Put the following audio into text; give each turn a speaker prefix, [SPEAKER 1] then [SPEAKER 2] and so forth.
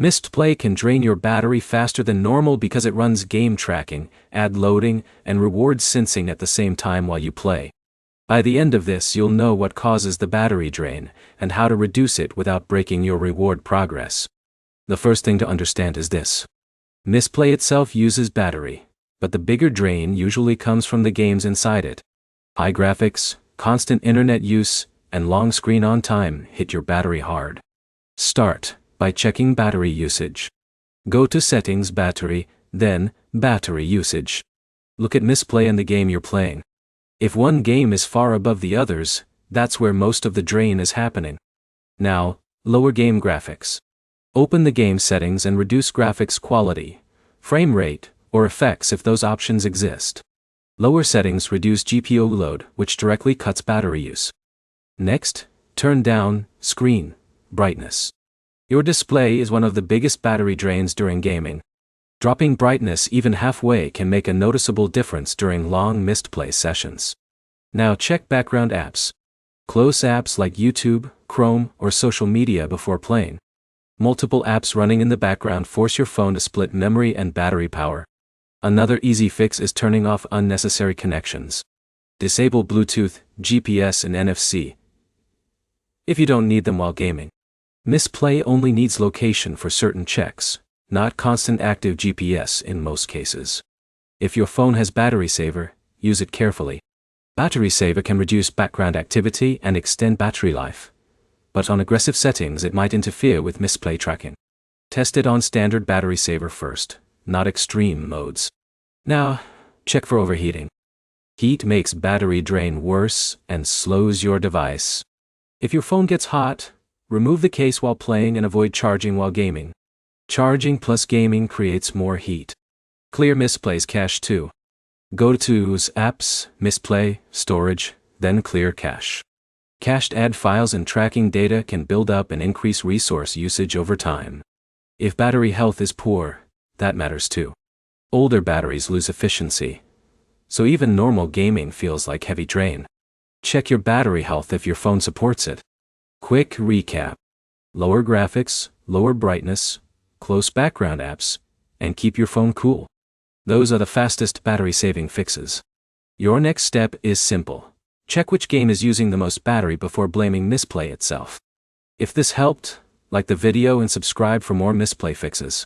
[SPEAKER 1] Mistplay can drain your battery faster than normal because it runs game tracking, ad loading, and reward sensing at the same time while you play. By the end of this, you'll know what causes the battery drain, and how to reduce it without breaking your reward progress. The first thing to understand is this. Mistplay itself uses battery, but the bigger drain usually comes from the games inside it. High graphics, constant internet use, and long screen on time hit your battery hard. Start by checking battery usage. Go to Settings, Battery, then Battery Usage. Look at Mistplay in the game you're playing. If one game is far above the others, that's where most of the drain is happening. Now, lower game graphics. Open the game settings and reduce graphics quality, frame rate, or effects if those options exist. Lower settings reduce GPU load, which directly cuts battery use. Next, turn down screen brightness. Your display is one of the biggest battery drains during gaming. Dropping brightness even halfway can make a noticeable difference during long Mistplay sessions. Now check background apps. Close apps like YouTube, Chrome, or social media before playing. Multiple apps running in the background force your phone to split memory and battery power. Another easy fix is turning off unnecessary connections. Disable Bluetooth, GPS, and NFC if you don't need them while gaming. Mistplay only needs location for certain checks, not constant active GPS in most cases. If your phone has battery saver, use it carefully. Battery saver can reduce background activity and extend battery life, but on aggressive settings it might interfere with Mistplay tracking. Test it on standard battery saver first, not extreme modes. Now, check for overheating. Heat makes battery drain worse and slows your device. If your phone gets hot, remove the case while playing and avoid charging while gaming. Charging plus gaming creates more heat. Clear Mistplay's cache too. Go to Apps, Mistplay, Storage, then Clear Cache. Cached ad files and tracking data can build up and increase resource usage over time. If battery health is poor, that matters too. Older batteries lose efficiency, so even normal gaming feels like heavy drain. Check your battery health if your phone supports it. Quick recap. Lower graphics, lower brightness, close background apps, and keep your phone cool. Those are the fastest battery saving fixes. Your next step is simple. Check which game is using the most battery before blaming Mistplay itself. If this helped, like the video and subscribe for more Mistplay fixes.